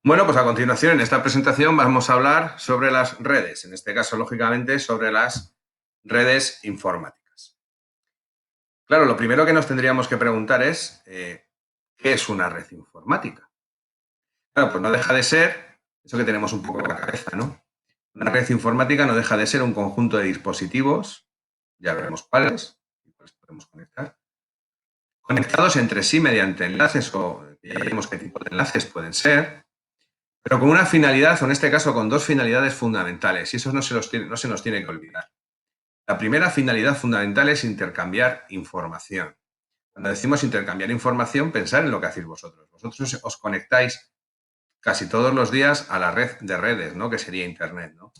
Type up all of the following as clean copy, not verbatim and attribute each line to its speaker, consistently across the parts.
Speaker 1: Bueno, pues a continuación en esta presentación vamos a hablar sobre las redes, en este caso, lógicamente, sobre las redes informáticas. Claro, lo primero que nos tendríamos que preguntar es, ¿qué es una red informática? Claro, pues no deja de ser, eso que tenemos un poco en la cabeza, ¿no? Una red informática no deja de ser un conjunto de dispositivos, ya veremos cuáles, y cuáles podemos conectar, conectados entre sí mediante enlaces o ya veremos qué tipo de enlaces pueden ser, pero con una finalidad, o en este caso con dos finalidades fundamentales, y eso no se nos tiene que olvidar. La primera finalidad fundamental es intercambiar información. Cuando decimos intercambiar información, pensar en lo que hacéis vosotros. Vosotros os conectáis casi todos los días a la red de redes, ¿no? Que sería Internet, ¿no?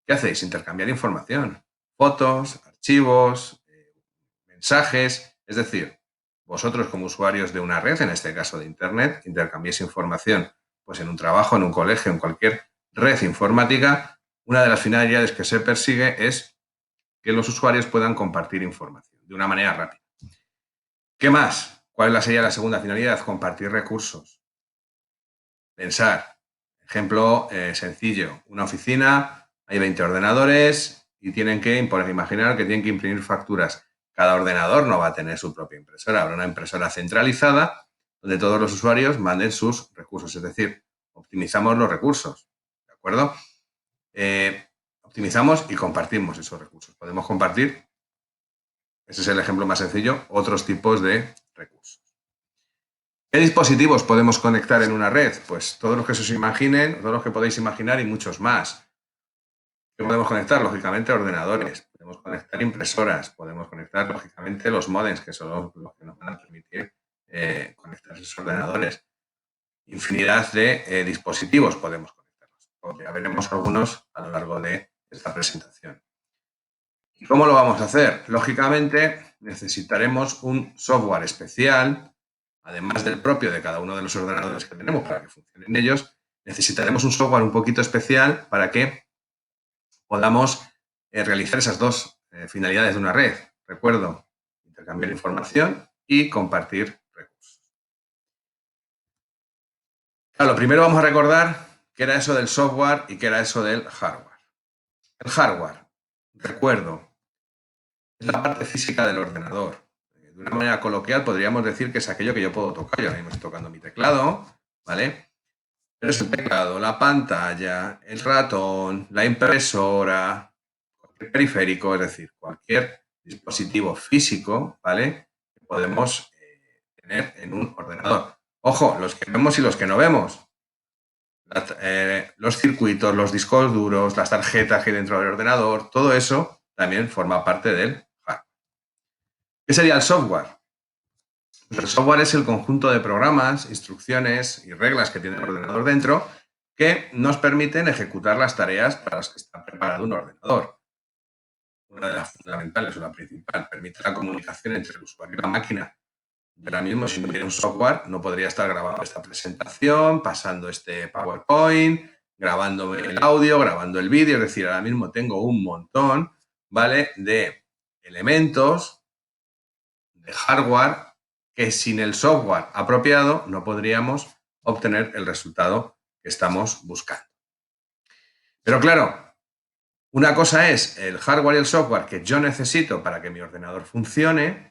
Speaker 1: ¿Qué hacéis? Intercambiar información. Fotos, archivos, mensajes. Es decir, vosotros como usuarios de una red, en este caso de Internet, intercambiáis información pues en un trabajo, en un colegio, en cualquier red informática. Una de las finalidades que se persigue es que los usuarios puedan compartir información de una manera rápida. ¿Qué más? ¿Cuál sería la segunda finalidad? Compartir recursos. Pensar. Ejemplo sencillo. Una oficina, hay 20 ordenadores y tienen que, por imaginar que tienen que imprimir facturas. Cada ordenador no va a tener su propia impresora. Habrá una impresora centralizada donde todos los usuarios manden sus recursos. Es decir, optimizamos los recursos. ¿De acuerdo? Optimizamos y compartimos esos recursos. Podemos compartir, ese es el ejemplo más sencillo, otros tipos de recursos. ¿Qué dispositivos podemos conectar en una red? Pues todos los que se os imaginen, todos los que podéis imaginar y muchos más. ¿Qué podemos conectar? Lógicamente ordenadores, podemos conectar impresoras, podemos conectar lógicamente los modems, que son los que nos van a permitir conectar esos ordenadores. Infinidad de dispositivos podemos conectarlos. Ya veremos algunos a lo largo de esta presentación. ¿Y cómo lo vamos a hacer? Lógicamente necesitaremos un software especial, además del propio de cada uno de los ordenadores que tenemos para que funcionen ellos. Necesitaremos un software un poquito especial para que podamos realizar esas dos finalidades de una red. Recuerdo, intercambiar información y compartir recursos. Claro, lo primero vamos a recordar qué era eso del software y qué era eso del hardware. El hardware, recuerdo, es la parte física del ordenador. De una manera coloquial podríamos decir que es aquello que yo puedo tocar. Yo ahora mismo estoy tocando mi teclado, ¿vale? Pero es el teclado, la pantalla, el ratón, la impresora, cualquier periférico, es decir, cualquier dispositivo físico, ¿vale? Que podemos tener en un ordenador. Ojo, los que vemos y los que no vemos. Los circuitos, los discos duros, las tarjetas que hay dentro del ordenador, todo eso también forma parte del hardware. ¿Qué sería el software? El software es el conjunto de programas, instrucciones y reglas que tiene el ordenador dentro que nos permiten ejecutar las tareas para las que está preparado un ordenador. Una de las fundamentales o la principal permite la comunicación entre el usuario y la máquina. Ahora mismo, si no hubiera un software, no podría estar grabando esta presentación, pasando este PowerPoint, grabando el audio, grabando el vídeo. Es decir, ahora mismo tengo un montón, ¿vale?, de elementos de hardware que sin el software apropiado no podríamos obtener el resultado que estamos buscando. Pero claro, una cosa es el hardware y el software que yo necesito para que mi ordenador funcione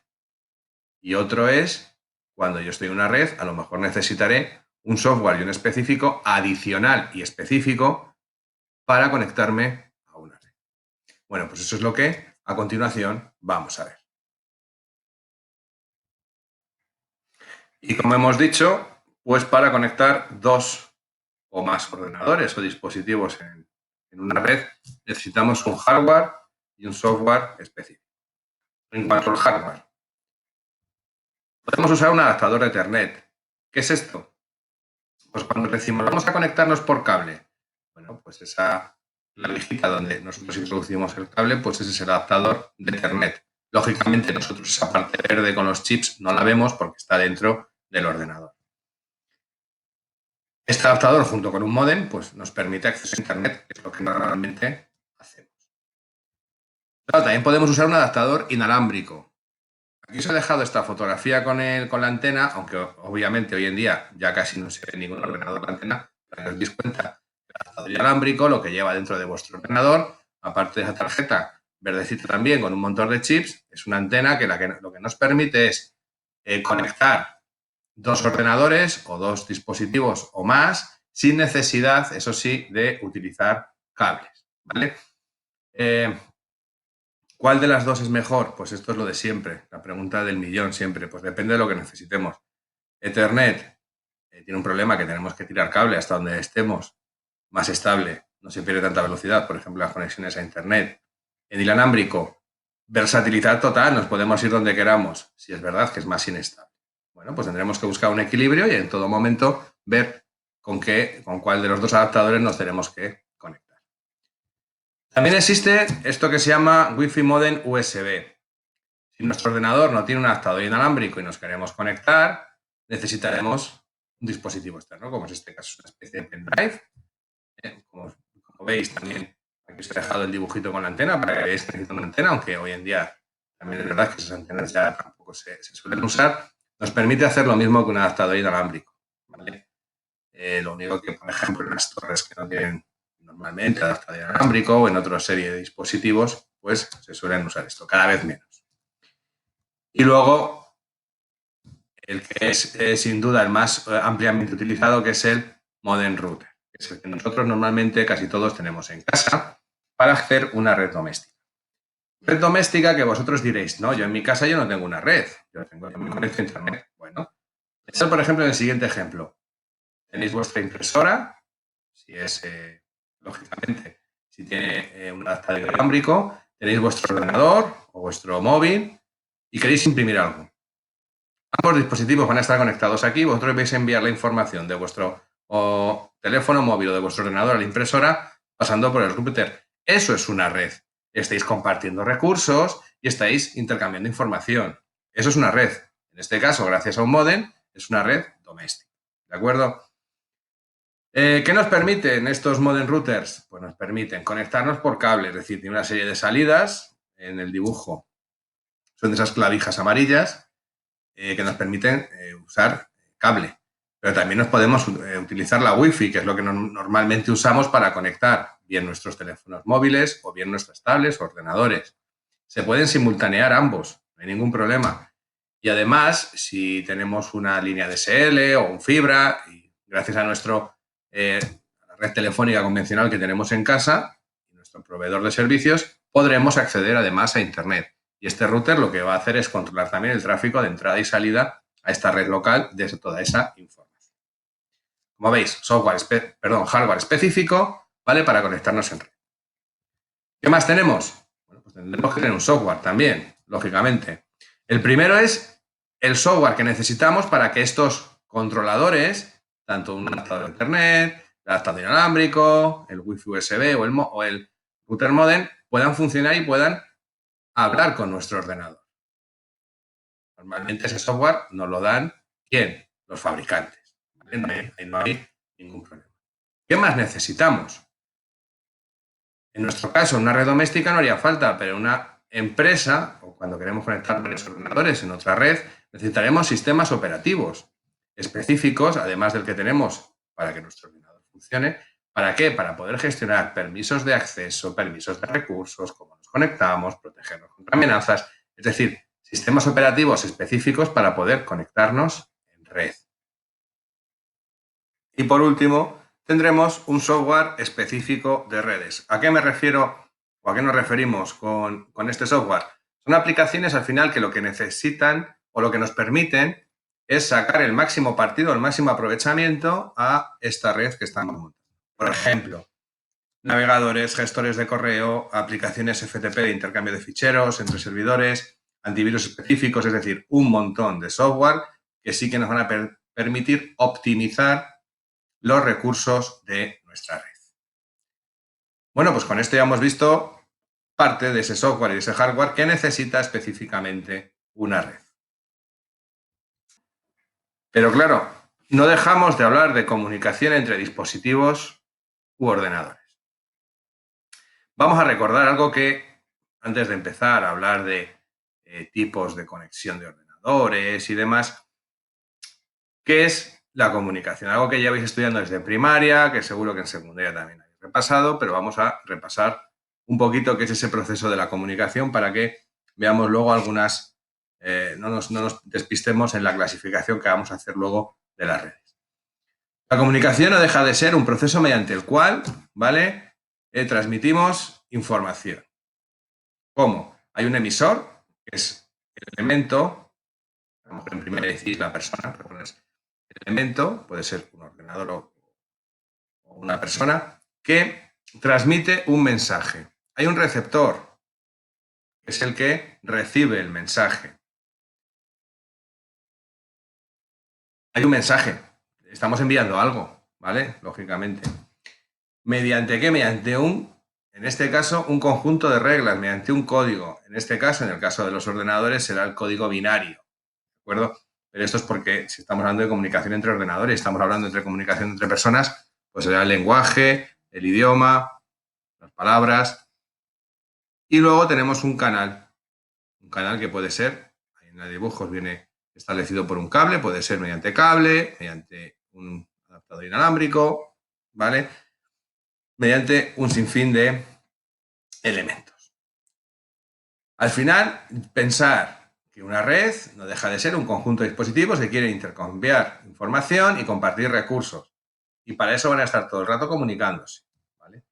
Speaker 1: y otro es cuando yo estoy en una red, a lo mejor necesitaré un software y un específico adicional y específico para conectarme a una red. Bueno, pues eso es lo que a continuación vamos a ver. Y como hemos dicho, pues para conectar dos o más ordenadores o dispositivos en una red necesitamos un hardware y un software específico. En cuanto al hardware, podemos usar un adaptador de Ethernet. ¿Qué es esto? Pues cuando decimos vamos a conectarnos por cable, bueno, pues esa clavijita donde nosotros introducimos el cable, pues ese es el adaptador de Ethernet. Lógicamente nosotros esa parte verde con los chips no la vemos porque está dentro del ordenador. Este adaptador junto con un módem pues nos permite acceso a Internet, que es lo que normalmente hacemos. Claro, también podemos usar un adaptador inalámbrico. Aquí os he dejado esta fotografía con la antena, aunque obviamente hoy en día ya casi no se ve ningún ordenador con antena, Para que os deis cuenta, el adaptador inalámbrico lo que lleva dentro de vuestro ordenador, aparte de esa tarjeta verdecita también con un montón de chips, es una antena que lo que nos permite es conectar dos ordenadores o dos dispositivos o más sin necesidad, eso sí, de utilizar cables, ¿vale? ¿Cuál de las dos es mejor? Pues esto es lo de siempre, la pregunta del millón siempre, pues depende de lo que necesitemos. Ethernet tiene un problema que tenemos que tirar cable hasta donde estemos más estable, no se pierde tanta velocidad, por ejemplo, las conexiones a Internet. En inalámbrico, versatilidad total, nos podemos ir donde queramos, si es verdad que es más inestable. Bueno, pues tendremos que buscar un equilibrio y en todo momento ver con cuál de los dos adaptadores nos tenemos que conectar. También existe esto que se llama Wi-Fi Modem USB. Si nuestro ordenador no tiene un adaptador inalámbrico y nos queremos conectar, necesitaremos un dispositivo externo, como es este caso, una especie de pendrive. Como veis, también aquí os he dejado el dibujito con la antena para que veáis que necesita una antena, aunque hoy en día también es verdad que esas antenas ya tampoco se suelen usar. Nos permite hacer lo mismo que un adaptador inalámbrico, ¿vale? Lo único que, por ejemplo, en las torres que no tienen normalmente adaptador inalámbrico o en otra serie de dispositivos, pues se suelen usar esto, cada vez menos. Y luego, el que es sin duda el más ampliamente utilizado, que es el modem router, que es el que nosotros normalmente casi todos tenemos en casa para hacer una red doméstica. Red doméstica que vosotros diréis, no, yo en mi casa yo no tengo una red, yo me conecto a Internet. Bueno, pensad por ejemplo en el siguiente ejemplo. Tenéis vuestra impresora, si es, lógicamente, si tiene un adaptador inalámbrico, tenéis vuestro ordenador o vuestro móvil y queréis imprimir algo. Ambos dispositivos van a estar conectados aquí, vosotros vais a enviar la información de vuestro teléfono móvil o de vuestro ordenador a la impresora pasando por el router. Eso es una red. Estáis compartiendo recursos y estáis intercambiando información. Eso es una red. En este caso, gracias a un módem, es una red doméstica. ¿De acuerdo? ¿Qué nos permiten estos modem routers? Pues nos permiten conectarnos por cable, es decir, tiene una serie de salidas en el dibujo. Son de esas clavijas amarillas que nos permiten usar cable. Pero también nos podemos utilizar la Wi-Fi, que es lo que normalmente usamos para conectar bien nuestros teléfonos móviles o bien nuestras tablets o ordenadores. Se pueden simultanear ambos, no hay ningún problema. Y además, si tenemos una línea DSL o un fibra, y gracias a nuestra red telefónica convencional que tenemos en casa, y nuestro proveedor de servicios, podremos acceder además a Internet. Y este router lo que va a hacer es controlar también el tráfico de entrada y salida a esta red local de toda esa información. Como veis, hardware específico, ¿vale? Para conectarnos en red. ¿Qué más tenemos? Bueno, pues tendremos que tener un software también, lógicamente. El primero es el software que necesitamos para que estos controladores, tanto un adaptador de Internet, el adaptador inalámbrico, el Wi-Fi USB o el router modem, puedan funcionar y puedan hablar con nuestro ordenador. Normalmente ese software nos lo dan, ¿quién? Los fabricantes. ¿Vale? No hay ningún problema. ¿Qué más necesitamos? En nuestro caso, en una red doméstica no haría falta, pero en una empresa, o cuando queremos conectar varios ordenadores en otra red, necesitaremos sistemas operativos específicos, además del que tenemos para que nuestro ordenador funcione. ¿Para qué? Para poder gestionar permisos de acceso, permisos de recursos, cómo nos conectamos, protegernos contra amenazas, es decir, sistemas operativos específicos para poder conectarnos en red. Y por último, tendremos un software específico de redes. ¿A qué me refiero o a qué nos referimos con este software? Son aplicaciones al final que lo que necesitan o lo que nos permiten es sacar el máximo partido, el máximo aprovechamiento a esta red que estamos montando. Por ejemplo, navegadores, gestores de correo, aplicaciones FTP de intercambio de ficheros entre servidores, antivirus específicos, es decir, un montón de software que sí que nos van a permitir optimizar los recursos de nuestra red. Bueno, pues con esto ya hemos visto parte de ese software y ese hardware que necesita específicamente una red. Pero claro, no dejamos de hablar de comunicación entre dispositivos u ordenadores. Vamos a recordar algo que, antes de empezar a hablar de tipos de conexión de ordenadores y demás, que es la comunicación, algo que lleváis estudiando desde primaria, que seguro que en secundaria también habéis repasado, pero vamos a repasar un poquito qué es ese proceso de la comunicación para que veamos luego algunas, no nos despistemos en la clasificación que vamos a hacer luego de las redes. La comunicación no deja de ser un proceso mediante el cual, ¿vale? Transmitimos información. ¿Cómo? Hay un emisor, que es el elemento, a lo mejor en primera decís la persona, pero bueno, es el elemento, puede ser un ordenador o una persona, que transmite un mensaje. Hay un receptor, que es el que recibe el mensaje. Hay un mensaje, estamos enviando algo, ¿vale? Lógicamente. ¿Mediante qué? Mediante en este caso, un conjunto de reglas, mediante un código. En este caso, en el caso de los ordenadores, será el código binario, ¿de acuerdo? Pero esto es porque si estamos hablando de comunicación entre ordenadores, estamos hablando de comunicación entre personas, pues será el lenguaje, el idioma, las palabras. Y luego tenemos un canal que puede ser, en los dibujos viene establecido por un cable, puede ser mediante cable, mediante un adaptador inalámbrico, ¿vale? Mediante un sinfín de elementos. Al final, pensar que una red no deja de ser un conjunto de dispositivos que quieren intercambiar información y compartir recursos. Y para eso van a estar todo el rato comunicándose, ¿vale?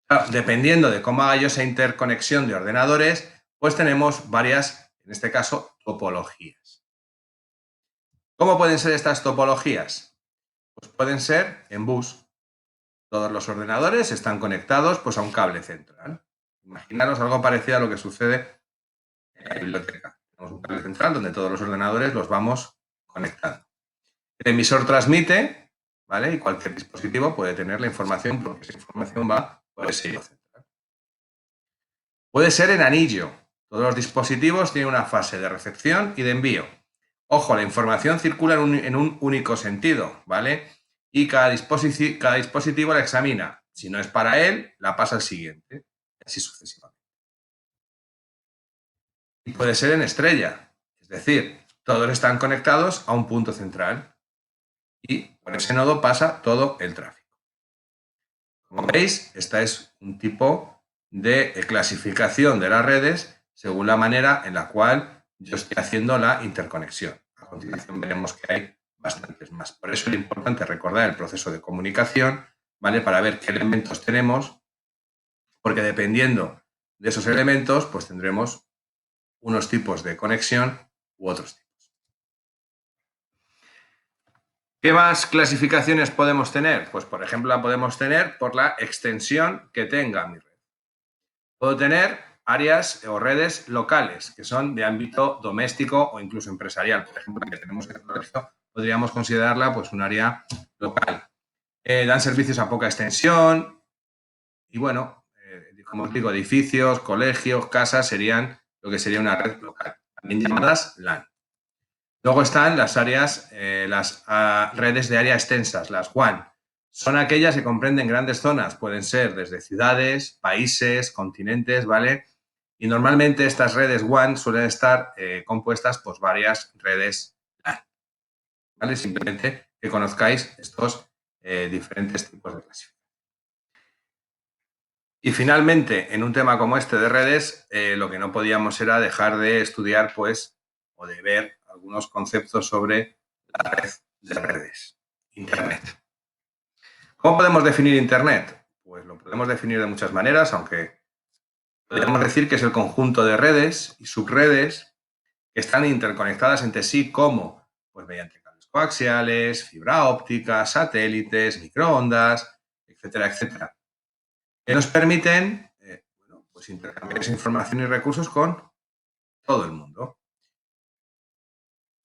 Speaker 1: Claro, dependiendo de cómo haga yo esa interconexión de ordenadores, pues tenemos varias, en este caso, topologías. ¿Cómo pueden ser estas topologías? Pues pueden ser en bus. Todos los ordenadores están conectados pues, a un cable central. Imaginaros algo parecido a lo que sucede en la biblioteca. Tenemos un cable central donde todos los ordenadores los vamos conectando. El emisor transmite, ¿vale? Y cualquier dispositivo puede tener la información porque esa información va por ese hilo central. Puede ser en anillo. Todos los dispositivos tienen una fase de recepción y de envío. Ojo, la información circula en un único sentido, ¿vale? Y cada dispositivo la examina. Si no es para él, la pasa al siguiente. Y así sucesivamente. Y puede ser en estrella. Es decir, todos están conectados a un punto central. Y por ese nodo pasa todo el tráfico. Como veis, esta es un tipo de clasificación de las redes según la manera en la cual yo estoy haciendo la interconexión. A continuación veremos que hay bastantes más. Por eso es importante recordar el proceso de comunicación, ¿vale? Para ver qué elementos tenemos, porque dependiendo de esos elementos, pues tendremos unos tipos de conexión u otros tipos. ¿Qué más clasificaciones podemos tener? Pues, por ejemplo, la podemos tener por la extensión que tenga mi red. Puedo tener áreas o redes locales, que son de ámbito doméstico o incluso empresarial. Por ejemplo, que tenemos en el colegio, podríamos considerarla pues, un área local. Dan servicios a poca extensión y, bueno, como os digo, edificios, colegios, casas serían lo que sería una red local, también llamadas LAN. Luego están las áreas, las redes de área extensas, las WAN. Son aquellas que comprenden grandes zonas, pueden ser desde ciudades, países, continentes, ¿vale? Y normalmente estas redes WAN suelen estar compuestas por varias redes LAN, ¿vale? Simplemente que conozcáis estos diferentes tipos de clasificación. Y finalmente, en un tema como este de redes, lo que no podíamos era dejar de estudiar, pues, o de ver algunos conceptos sobre la red de redes, Internet. ¿Cómo podemos definir Internet? Pues lo podemos definir de muchas maneras, aunque podemos decir que es el conjunto de redes y subredes que están interconectadas entre sí como pues mediante cables coaxiales, fibra óptica, satélites, microondas, etcétera, etcétera, que nos permiten bueno, pues intercambiar esa información y recursos con todo el mundo.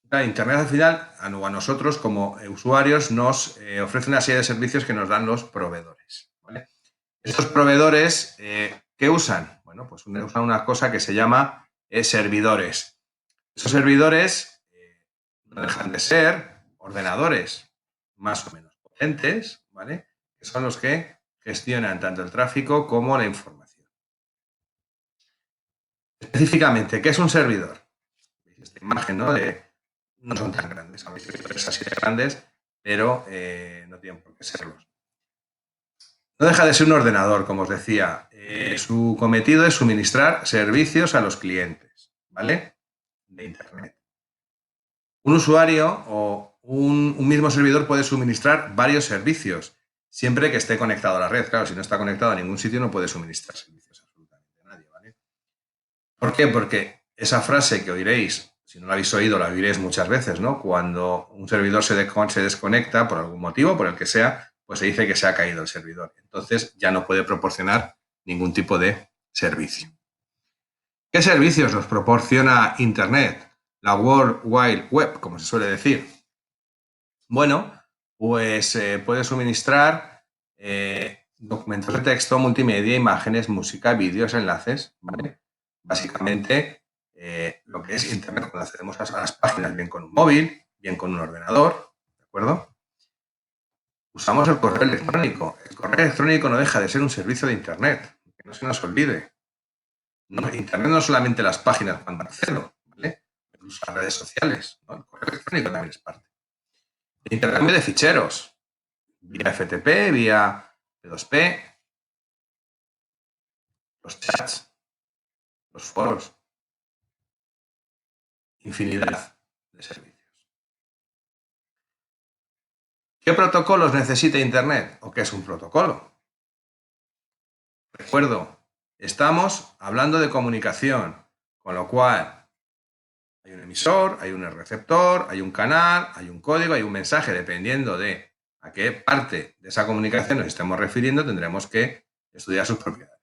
Speaker 1: Internet al final, a nosotros como usuarios, nos ofrece una serie de servicios que nos dan los proveedores, ¿vale? Estos proveedores, ¿qué usan? Bueno, pues usan una cosa que se llama servidores. Esos servidores no dejan de ser ordenadores más o menos potentes, ¿vale? Que son los que gestionan tanto el tráfico como la información. Específicamente, ¿qué es un servidor? Esta imagen, ¿no? No son tan grandes, son servidores así de grandes, pero no tienen por qué serlos. No deja de ser un ordenador, como os decía. Su cometido es suministrar servicios a los clientes, ¿vale? De Internet. Un usuario o un mismo servidor puede suministrar varios servicios, siempre que esté conectado a la red. Claro, si no está conectado a ningún sitio no puede suministrar servicios absolutamente a nadie, ¿vale? ¿Por qué? Porque esa frase que oiréis, si no la habéis oído, la oiréis muchas veces, ¿no? Cuando un servidor se desconecta por algún motivo, por el que sea, pues se dice que se ha caído el servidor. Entonces ya no puede proporcionar ningún tipo de servicio. ¿Qué servicios nos proporciona Internet? La World Wide Web, como se suele decir. Bueno, pues puede suministrar documentos de texto, multimedia, imágenes, música, vídeos, enlaces, ¿vale? Básicamente, lo que es Internet, cuando accedemos a las páginas, bien con un móvil, bien con un ordenador, ¿de acuerdo? Usamos el correo electrónico. El correo electrónico no deja de ser un servicio de Internet, que no se nos olvide. No, Internet no es solamente las páginas cuando accedo, ¿vale? Incluso las redes sociales, ¿no? El correo electrónico también es parte. El intercambio de ficheros, vía FTP, vía P2P, los chats, los foros, infinidad de servicios. ¿Qué protocolos necesita Internet? ¿O qué es un protocolo? Recuerdo, estamos hablando de comunicación, con lo cual hay un emisor, hay un receptor, hay un canal, hay un código, hay un mensaje, dependiendo de a qué parte de esa comunicación nos estemos refiriendo, tendremos que estudiar sus propiedades.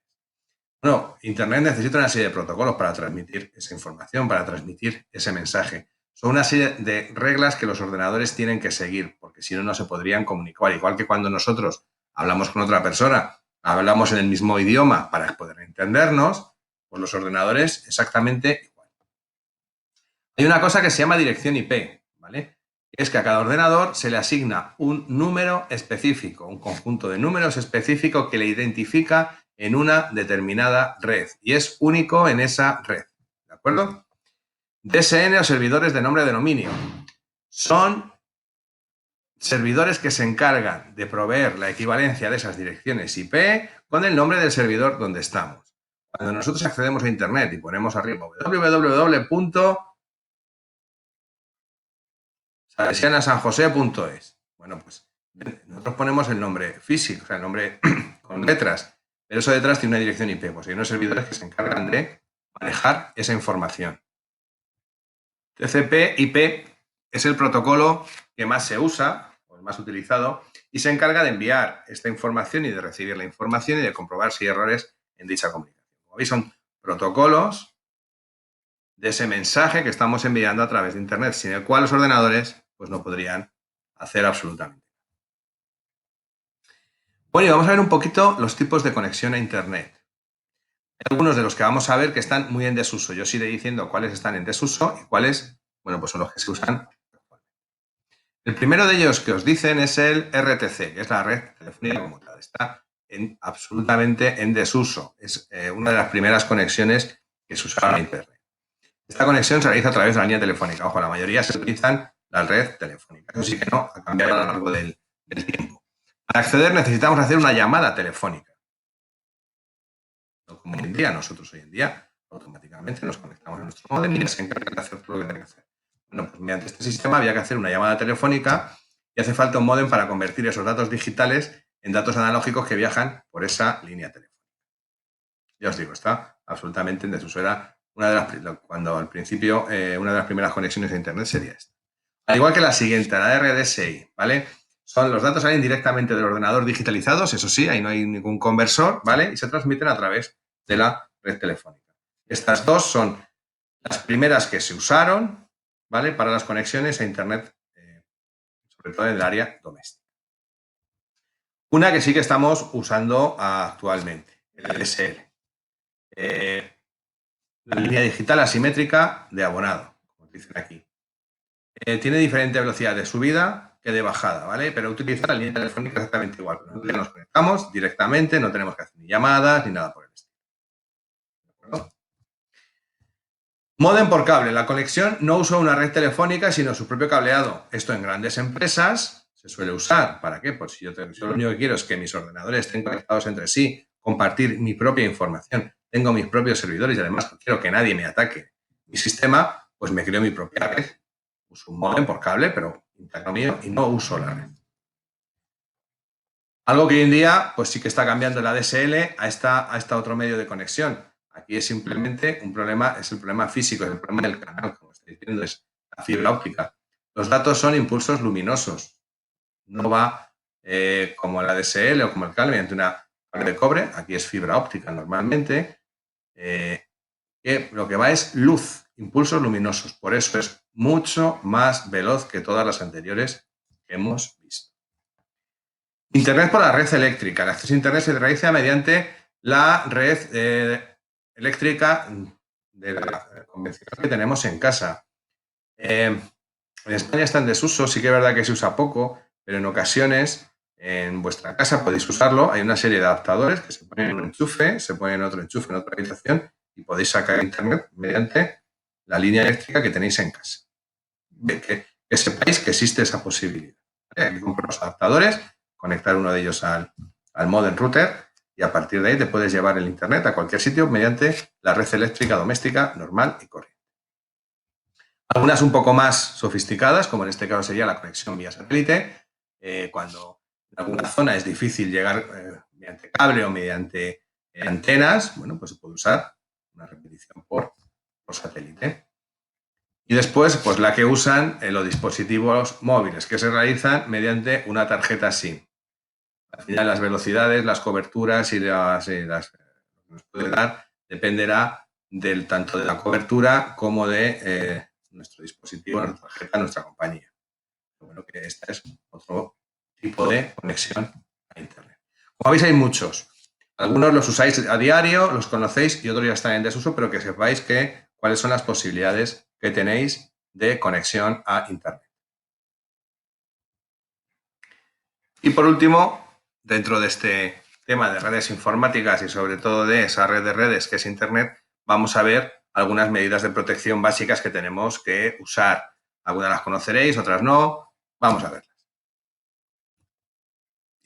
Speaker 1: Bueno, Internet necesita una serie de protocolos para transmitir esa información, para transmitir ese mensaje. Son una serie de reglas que los ordenadores tienen que seguir, porque si no, no se podrían comunicar. Igual que cuando nosotros hablamos con otra persona, hablamos en el mismo idioma para poder entendernos, pues los ordenadores exactamente igual. Hay una cosa que se llama dirección IP, ¿vale? Es que a cada ordenador se le asigna un número específico, un conjunto de números específico que le identifica en una determinada red y es único en esa red, ¿de acuerdo? DSN o servidores de nombre de dominio son servidores que se encargan de proveer la equivalencia de esas direcciones IP con el nombre del servidor donde estamos. Cuando nosotros accedemos a Internet y ponemos arriba www.salesianasanjose.es, bueno, pues nosotros ponemos el nombre físico, o sea, el nombre con letras, pero eso detrás tiene una dirección IP, pues hay unos servidores que se encargan de manejar esa información. TCP/IP es el protocolo que más se usa, o el más utilizado, y se encarga de enviar esta información y de recibir la información y de comprobar si hay errores en dicha comunicación. Como veis, son protocolos de ese mensaje que estamos enviando a través de Internet, sin el cual los ordenadores pues, no podrían hacer absolutamente. Bueno, y vamos a ver un poquito los tipos de conexión a Internet. Hay algunos de los que vamos a ver que están muy en desuso. Yo os iré diciendo cuáles están en desuso y cuáles, bueno, pues son los que se usan. El primero de ellos que os dicen es el RTC, que es la red telefónica conmutada. Está absolutamente en desuso. Es una de las primeras conexiones que se usaron a Internet. Esta conexión se realiza a través de la línea telefónica. Ojo, la mayoría se utilizan la red telefónica. Eso sí que no, ha cambiado a lo largo del tiempo. Para acceder necesitamos hacer una llamada telefónica. No como hoy en día, nosotros hoy en día automáticamente nos conectamos a nuestro módem y se encarga de hacer todo lo que tiene que hacer. Bueno, pues mediante este sistema había que hacer una llamada telefónica y hace falta un módem para convertir esos datos digitales en datos analógicos que viajan por esa línea telefónica. Ya os digo, está absolutamente en desuso. Era una de las, cuando al principio una de las primeras conexiones a Internet sería esta. Al igual que la siguiente, la RDSI, ¿vale? Son los datos salen directamente del ordenador digitalizados, eso sí, ahí no hay ningún conversor, ¿vale? Y se transmiten a través de la red telefónica. Estas dos son las primeras que se usaron, ¿vale? Para las conexiones a Internet, sobre todo en el área doméstica. Una que sí que estamos usando actualmente, el DSL. La línea digital asimétrica de abonado, como dicen aquí. Tiene diferente velocidad de subida que de bajada, ¿vale? Pero utiliza la línea telefónica exactamente igual. Nosotros nos conectamos directamente, no tenemos que hacer ni llamadas ni nada por el estilo. ¿De acuerdo? Módem por cable. La conexión no usa una red telefónica, sino su propio cableado. Esto en grandes empresas se suele usar. ¿Para qué? Pues si yo lo único que quiero es que mis ordenadores estén conectados entre sí, compartir mi propia información, tengo mis propios servidores y además quiero que nadie me ataque mi sistema, pues me creo mi propia red. Uso un módem por cable, pero interno mío, y no uso la red. Algo que hoy en día pues sí que está cambiando la DSL a esta otro medio de conexión. Aquí es simplemente un problema, es el problema físico, es el problema del canal, como estoy diciendo, es la fibra óptica. Los datos son impulsos luminosos. No va como la DSL o como el cable mediante una cable de cobre, aquí es fibra óptica normalmente, que lo que va es luz, impulsos luminosos. Por eso es mucho más veloz que todas las anteriores que hemos visto. Internet por la red eléctrica. El acceso a Internet se realiza mediante la red eléctrica de la convencional que tenemos en casa. En España está en desuso, sí que es verdad que se usa poco, pero en ocasiones en vuestra casa podéis usarlo. Hay una serie de adaptadores que se ponen en un enchufe, se ponen otro enchufe en otra habitación y podéis sacar Internet mediante la línea eléctrica que tenéis en casa. Que sepáis que existe esa posibilidad. Hay que comprar los adaptadores, conectar uno de ellos al modem router y a partir de ahí te puedes llevar el Internet a cualquier sitio mediante la red eléctrica doméstica normal y corriente. Algunas un poco más sofisticadas, como en este caso sería la conexión vía satélite, cuando en alguna zona es difícil llegar mediante cable o mediante antenas, bueno, pues se puede usar una repetición por satélite. Y después, pues la que usan en los dispositivos móviles, que se realizan mediante una tarjeta SIM. Al final, las velocidades, las coberturas y las que nos puede dar dependerá tanto de la cobertura como de nuestro dispositivo, nuestra tarjeta, nuestra compañía. Bueno, que este es otro tipo de conexión a Internet. Como veis, hay muchos. Algunos los usáis a diario, los conocéis y otros ya están en desuso, pero que sepáis cuáles son las posibilidades que tenéis de conexión a Internet. Y por último, dentro de este tema de redes informáticas y sobre todo de esa red de redes que es Internet, vamos a ver algunas medidas de protección básicas que tenemos que usar. Algunas las conoceréis, otras no. Vamos a verlas.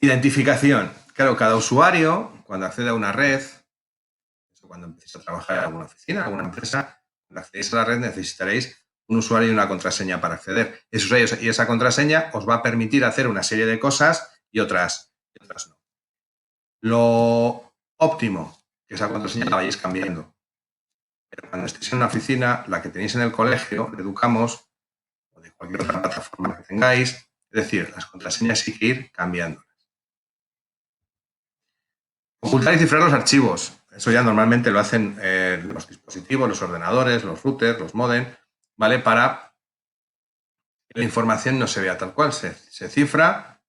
Speaker 1: Identificación. Claro, cada usuario, cuando accede a una red, cuando empecéis a trabajar en alguna oficina, en alguna empresa, cuando accedéis a la red necesitaréis un usuario y una contraseña para acceder. Ese usuario y esa contraseña os va a permitir hacer una serie de cosas y otras no. Lo óptimo, que esa contraseña la vayáis cambiando. Pero cuando estéis en una oficina, la que tenéis en el colegio, de Educamos, o de cualquier otra plataforma que tengáis, es decir, las contraseñas hay que ir cambiando. Ocultar y cifrar los archivos. Eso ya normalmente lo hacen los dispositivos, los ordenadores, los routers, los modem, ¿vale? Para que la información no se vea tal cual, se cifra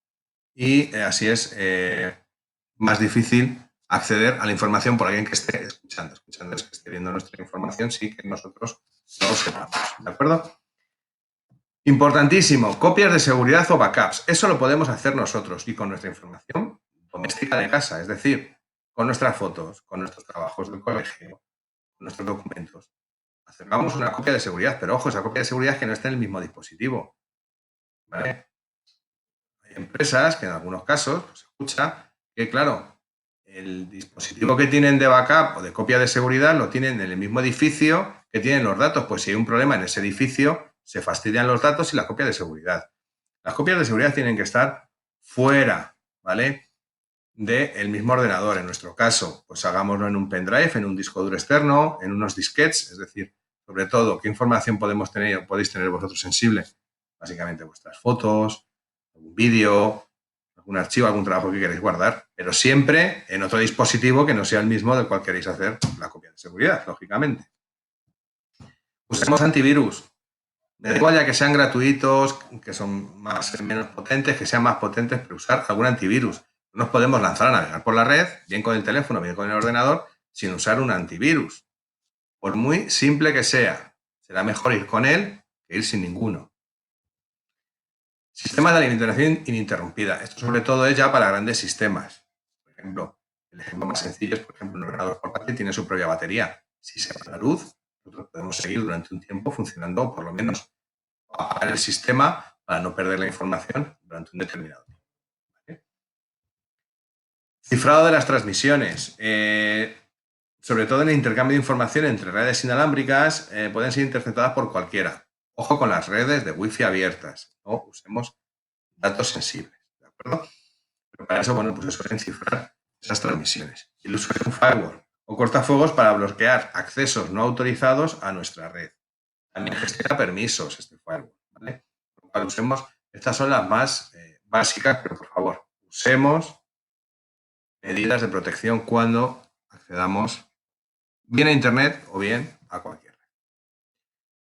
Speaker 1: y así es más difícil acceder a la información por alguien que esté escuchando, es que esté viendo nuestra información, sí que nosotros no lo sepamos, ¿de acuerdo? Importantísimo, copias de seguridad o backups. Eso lo podemos hacer nosotros y con nuestra información doméstica de casa, es decir, con nuestras fotos, con nuestros trabajos del colegio, con nuestros documentos. Hacemos una copia de seguridad, pero ojo, esa copia de seguridad es que no esté en el mismo dispositivo. ¿Vale? Hay empresas que en algunos casos se escucha que, claro, el dispositivo que tienen de backup o de copia de seguridad lo tienen en el mismo edificio que tienen los datos. Pues si hay un problema en ese edificio, se fastidian los datos y la copia de seguridad. Las copias de seguridad tienen que estar fuera, ¿vale?, del mismo ordenador. En nuestro caso, pues hagámoslo en un pendrive, en un disco duro externo, en unos disquetes, es decir, sobre todo, ¿qué información podéis tener vosotros sensible? Básicamente vuestras fotos, algún vídeo, algún archivo, algún trabajo que queréis guardar, pero siempre en otro dispositivo que no sea el mismo del cual queréis hacer la copia de seguridad, lógicamente. Usemos antivirus. Me da igual ya que sean gratuitos, que son menos potentes, que sean más potentes, pero usar algún antivirus. No nos podemos lanzar a navegar por la red, bien con el teléfono, bien con el ordenador, sin usar un antivirus. Por muy simple que sea, será mejor ir con él que ir sin ninguno. Sistema de alimentación ininterrumpida. Esto sobre todo es ya para grandes sistemas. Por ejemplo, el ejemplo más sencillo es, por ejemplo, un ordenador portátil tiene su propia batería. Si se va la luz, nosotros podemos seguir durante un tiempo funcionando, por lo menos apagar el sistema para no perder la información durante un determinado tiempo. ¿Vale? Cifrado de las transmisiones. Sobre todo en el intercambio de información entre redes inalámbricas, pueden ser interceptadas por cualquiera. Ojo con las redes de Wi-Fi abiertas. No usemos datos sensibles. ¿De acuerdo? Pero para eso, bueno, pues se suelen cifrar esas transmisiones. El uso de un firewall o cortafuegos para bloquear accesos no autorizados a nuestra red. También gestiona permisos este firewall, ¿vale? Cuando usemos, estas son las más básicas, pero por favor, usemos medidas de protección cuando accedamos bien a Internet o bien a cualquier red.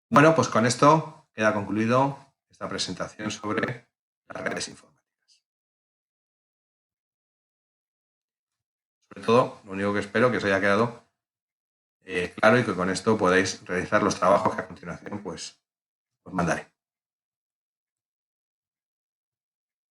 Speaker 1: Bueno, pues con esto queda concluido esta presentación sobre las redes informáticas. Sobre todo, lo único que espero que os haya quedado claro y que con esto podáis realizar los trabajos que a continuación pues os mandaré.